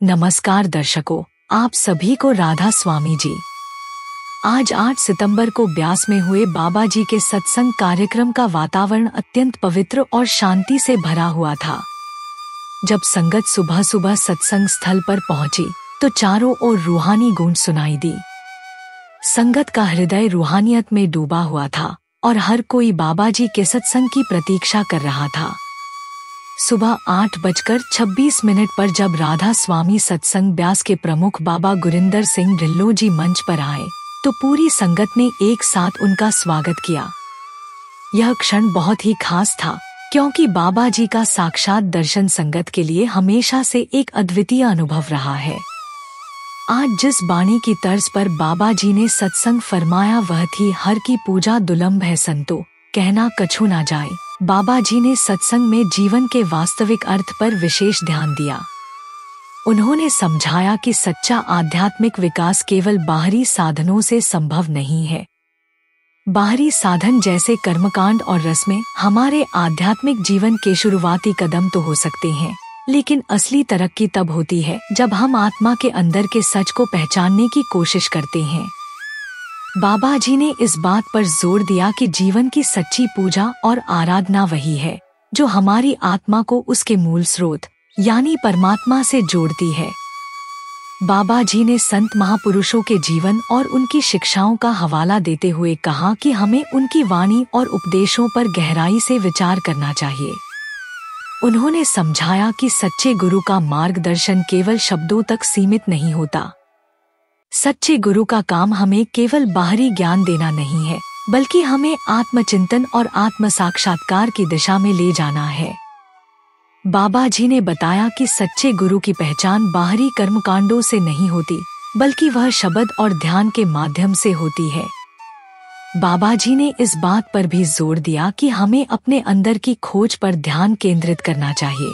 नमस्कार दर्शकों, आप सभी को राधा स्वामी जी। आज 8 सितंबर को ब्यास में हुए बाबा जी के सत्संग कार्यक्रम का वातावरण अत्यंत पवित्र और शांति से भरा हुआ था। जब संगत सुबह सुबह सत्संग स्थल पर पहुंची तो चारों ओर रूहानी गूंज सुनाई दी। संगत का हृदय रूहानियत में डूबा हुआ था और हर कोई बाबा जी के सत्संग की प्रतीक्षा कर रहा था। सुबह 8:26 पर जब राधा स्वामी सत्संग ब्यास के प्रमुख बाबा गुरिंदर सिंह ढिल्लों जी मंच पर आए तो पूरी संगत ने एक साथ उनका स्वागत किया। यह क्षण बहुत ही खास था क्योंकि बाबा जी का साक्षात दर्शन संगत के लिए हमेशा से एक अद्वितीय अनुभव रहा है। आज जिस बाणी की तर्ज पर बाबा जी ने सत्संग फरमाया वह थी, हर की पूजा दुलंभ है संतो, कहना कछु ना जाए। बाबा जी ने सत्संग में जीवन के वास्तविक अर्थ पर विशेष ध्यान दिया। उन्होंने समझाया कि सच्चा आध्यात्मिक विकास केवल बाहरी साधनों से संभव नहीं है। बाहरी साधन जैसे कर्मकांड और रस्में हमारे आध्यात्मिक जीवन के शुरुआती कदम तो हो सकते हैं, लेकिन असली तरक्की तब होती है जब हम आत्मा के अंदर के सच को पहचानने की कोशिश करते हैं। बाबा जी ने इस बात पर जोर दिया कि जीवन की सच्ची पूजा और आराधना वही है जो हमारी आत्मा को उसके मूल स्रोत यानी परमात्मा से जोड़ती है। बाबा जी ने संत महापुरुषों के जीवन और उनकी शिक्षाओं का हवाला देते हुए कहा कि हमें उनकी वाणी और उपदेशों पर गहराई से विचार करना चाहिए। उन्होंने समझाया कि सच्चे गुरु का मार्गदर्शन केवल शब्दों तक सीमित नहीं होता। सच्चे गुरु का काम हमें केवल बाहरी ज्ञान देना नहीं है, बल्कि हमें आत्मचिंतन और आत्म साक्षात्कार की दिशा में ले जाना है। बाबा जी ने बताया कि सच्चे गुरु की पहचान बाहरी कर्मकांडों से नहीं होती, बल्कि वह शब्द और ध्यान के माध्यम से होती है। बाबा जी ने इस बात पर भी जोर दिया कि हमें अपने अंदर की खोज पर ध्यान केंद्रित करना चाहिए।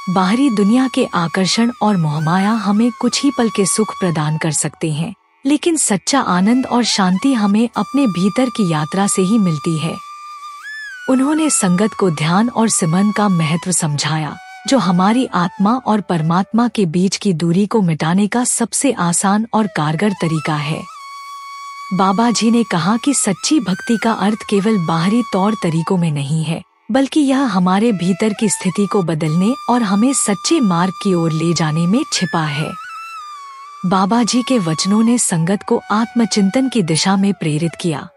बाहरी दुनिया के आकर्षण और मोहमाया हमें कुछ ही पल के सुख प्रदान कर सकते हैं, लेकिन सच्चा आनंद और शांति हमें अपने भीतर की यात्रा से ही मिलती है। उन्होंने संगत को ध्यान और सिमरन का महत्व समझाया, जो हमारी आत्मा और परमात्मा के बीच की दूरी को मिटाने का सबसे आसान और कारगर तरीका है। बाबा जी ने कहा कि सच्ची भक्ति का अर्थ केवल बाहरी तौर तरीकों में नहीं है, बल्कि यह हमारे भीतर की स्थिति को बदलने और हमें सच्चे मार्ग की ओर ले जाने में छिपा है। बाबा जी के वचनों ने संगत को आत्मचिंतन की दिशा में प्रेरित किया।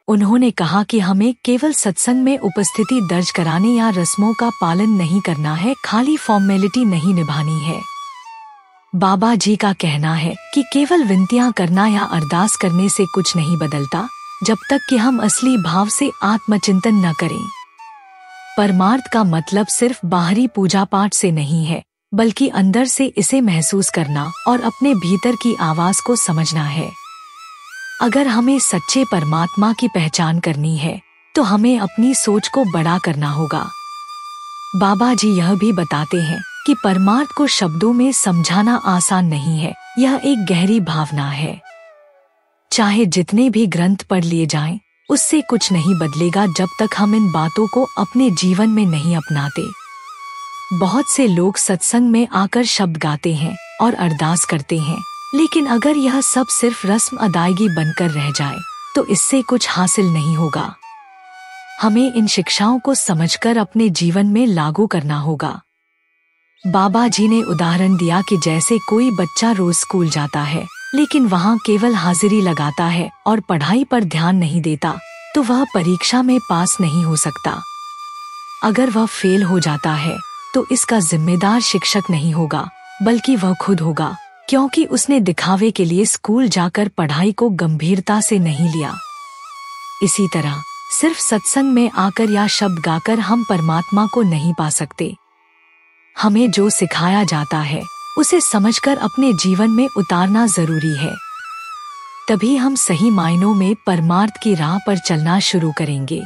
उन्होंने कहा कि हमें केवल सत्संग में उपस्थिति दर्ज कराने या रस्मों का पालन नहीं करना है, खाली फॉर्मेलिटी नहीं निभानी है। बाबा जी का कहना है कि केवल विनतियां करना या अरदास करने से कुछ नहीं बदलता, जब तक कि हम असली भाव से आत्मचिंतन न करें। परमार्थ का मतलब सिर्फ बाहरी पूजा पाठ से नहीं है, बल्कि अंदर से इसे महसूस करना और अपने भीतर की आवाज को समझना है। अगर हमें सच्चे परमात्मा की पहचान करनी है, तो हमें अपनी सोच को बड़ा करना होगा। बाबा जी यह भी बताते हैं कि परमार्थ को शब्दों में समझाना आसान नहीं है, यह एक गहरी भावना है। चाहे जितने भी ग्रंथ पढ़ लिए जाएं, उससे कुछ नहीं बदलेगा जब तक हम इन बातों को अपने जीवन में नहीं अपनाते। बहुत से लोग सत्संग में आकर शब्द गाते हैं और अरदास करते हैं, लेकिन अगर यह सब सिर्फ रस्म अदायगी बनकर रह जाए तो इससे कुछ हासिल नहीं होगा। हमें इन शिक्षाओं को समझकर अपने जीवन में लागू करना होगा। बाबा जी ने उदाहरण दिया कि जैसे कोई बच्चा रोज स्कूल जाता है, लेकिन वहाँ केवल हाजिरी लगाता है और पढ़ाई पर ध्यान नहीं देता, तो वह परीक्षा में पास नहीं हो सकता। अगर वह फेल हो जाता है तो इसका जिम्मेदार शिक्षक नहीं होगा, बल्कि वह खुद होगा, क्योंकि उसने दिखावे के लिए स्कूल जाकर पढ़ाई को गंभीरता से नहीं लिया। इसी तरह सिर्फ सत्संग में आकर या शब्द गाकर हम परमात्मा को नहीं पा सकते। हमें जो सिखाया जाता है उसे समझकर अपने जीवन में उतारना जरूरी है। तभी हम सही मायनों में परमार्थ की राह पर चलना शुरू करेंगे।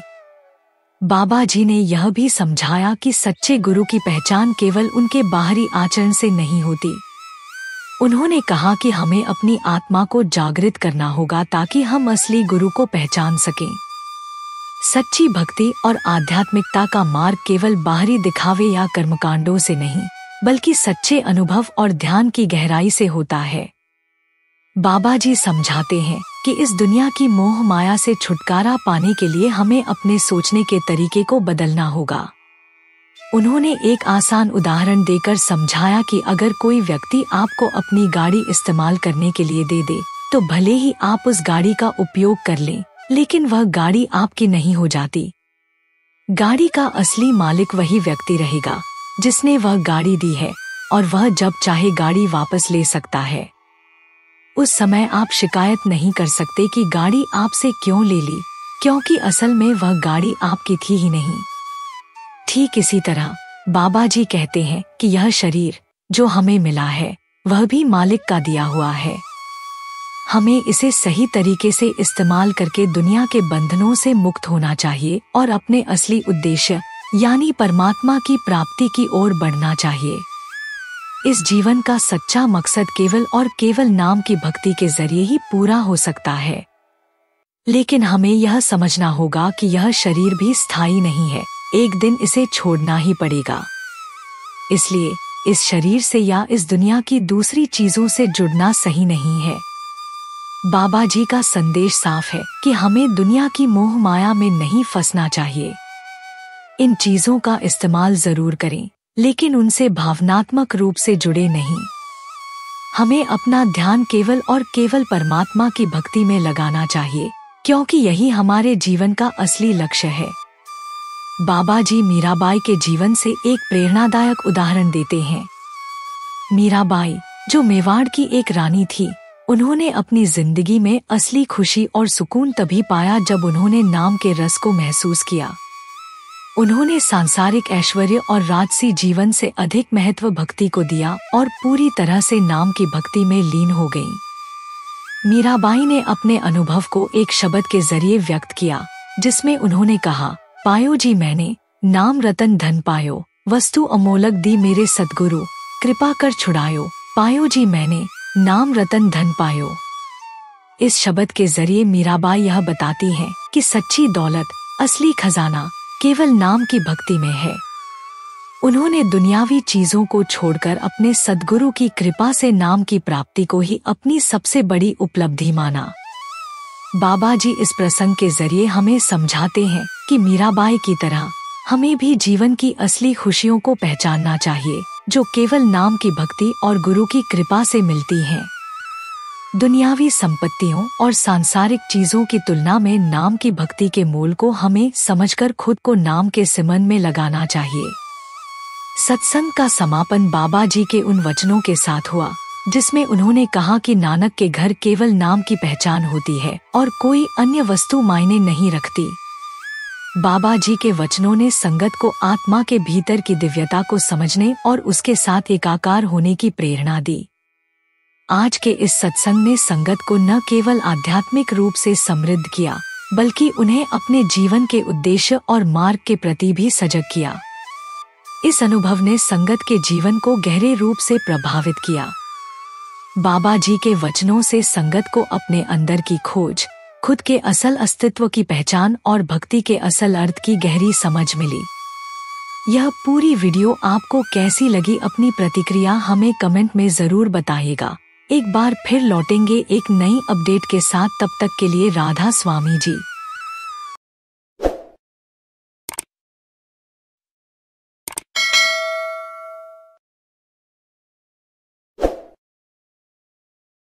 बाबा जी ने यह भी समझाया कि सच्चे गुरु की पहचान केवल उनके बाहरी आचरण से नहीं होती। उन्होंने कहा कि हमें अपनी आत्मा को जागृत करना होगा ताकि हम असली गुरु को पहचान सकें। सच्ची भक्ति और आध्यात्मिकता का मार्ग केवल बाहरी दिखावे या कर्मकांडों से नहीं, बल्कि सच्चे अनुभव और ध्यान की गहराई से होता है। बाबा जी समझाते हैं कि इस दुनिया की मोह माया से छुटकारा पाने के लिए हमें अपने सोचने के तरीके को बदलना होगा। उन्होंने एक आसान उदाहरण देकर समझाया कि अगर कोई व्यक्ति आपको अपनी गाड़ी इस्तेमाल करने के लिए दे दे, तो भले ही आप उस गाड़ी का उपयोग कर लें, लेकिन वह गाड़ी आपकी नहीं हो जाती। गाड़ी का असली मालिक वही व्यक्ति रहेगा जिसने वह गाड़ी दी है, और वह जब चाहे गाड़ी वापस ले सकता है। उस समय आप शिकायत नहीं कर सकते कि गाड़ी आपसे क्यों ले ली, क्योंकि असल में वह गाड़ी आपकी थी ही नहीं। ठीक इसी तरह बाबा जी कहते हैं कि यह शरीर जो हमें मिला है वह भी मालिक का दिया हुआ है। हमें इसे सही तरीके से इस्तेमाल करके दुनिया के बंधनों से मुक्त होना चाहिए और अपने असली उद्देश्य यानी परमात्मा की प्राप्ति की ओर बढ़ना चाहिए। इस जीवन का सच्चा मकसद केवल और केवल नाम की भक्ति के जरिए ही पूरा हो सकता है। लेकिन हमें यह समझना होगा कि यह शरीर भी स्थायी नहीं है, एक दिन इसे छोड़ना ही पड़ेगा। इसलिए इस शरीर से या इस दुनिया की दूसरी चीजों से जुड़ना सही नहीं है। बाबा जी का संदेश साफ है कि हमें दुनिया की मोह माया में नहीं फंसना चाहिए। इन चीजों का इस्तेमाल जरूर करें, लेकिन उनसे भावनात्मक रूप से जुड़े नहीं। हमें अपना ध्यान केवल और केवल परमात्मा की भक्ति में लगाना चाहिए, क्योंकि यही हमारे जीवन का असली लक्ष्य है। बाबा जी मीराबाई के जीवन से एक प्रेरणादायक उदाहरण देते हैं। मीराबाई, जो मेवाड़ की एक रानी थी, उन्होंने अपनी जिंदगी में असली खुशी और सुकून तभी पाया जब उन्होंने नाम के रस को महसूस किया। उन्होंने सांसारिक ऐश्वर्य और राजसी जीवन से अधिक महत्व भक्ति को दिया और पूरी तरह से नाम की भक्ति में लीन हो गईं। मीराबाई ने अपने अनुभव को एक शब्द के जरिए व्यक्त किया, जिसमें उन्होंने कहा, पायो जी मैंने नाम रतन धन पायो, वस्तु अमोलक दी मेरे सद्गुरु, कृपा कर छुड़ायो, पायो जी मैंने नाम रतन धन पायो। इस शब्द के जरिए मीराबाई यह बताती हैं कि सच्ची दौलत, असली खजाना केवल नाम की भक्ति में है। उन्होंने दुनियावी चीजों को छोड़कर अपने सद्गुरु की कृपा से नाम की प्राप्ति को ही अपनी सबसे बड़ी उपलब्धि माना। बाबा जी इस प्रसंग के जरिए हमें समझाते हैं कि मीराबाई की तरह हमें भी जीवन की असली खुशियों को पहचानना चाहिए, जो केवल नाम की भक्ति और गुरु की कृपा से मिलती हैं। दुनियावी संपत्तियों और सांसारिक चीजों की तुलना में नाम की भक्ति के मूल को हमें समझकर खुद को नाम के सिमरन में लगाना चाहिए। सत्संग का समापन बाबा जी के उन वचनों के साथ हुआ, जिसमें उन्होंने कहा कि नानक के घर केवल नाम की पहचान होती है और कोई अन्य वस्तु मायने नहीं रखती। बाबा जी के वचनों ने संगत को आत्मा के भीतर की दिव्यता को समझने और उसके साथ एकाकार होने की प्रेरणा दी। आज के इस सत्संग ने संगत को न केवल आध्यात्मिक रूप से समृद्ध किया, बल्कि उन्हें अपने जीवन के उद्देश्य और मार्ग के प्रति भी सजग किया। इस अनुभव ने संगत के जीवन को गहरे रूप से प्रभावित किया। बाबा जी के वचनों से संगत को अपने अंदर की खोज, खुद के असल अस्तित्व की पहचान और भक्ति के असल अर्थ की गहरी समझ मिली। यह पूरी वीडियो आपको कैसी लगी, अपनी प्रतिक्रिया हमें कमेंट में जरूर बताइएगा। एक बार फिर लौटेंगे एक नई अपडेट के साथ, तब तक के लिए राधा स्वामी जी।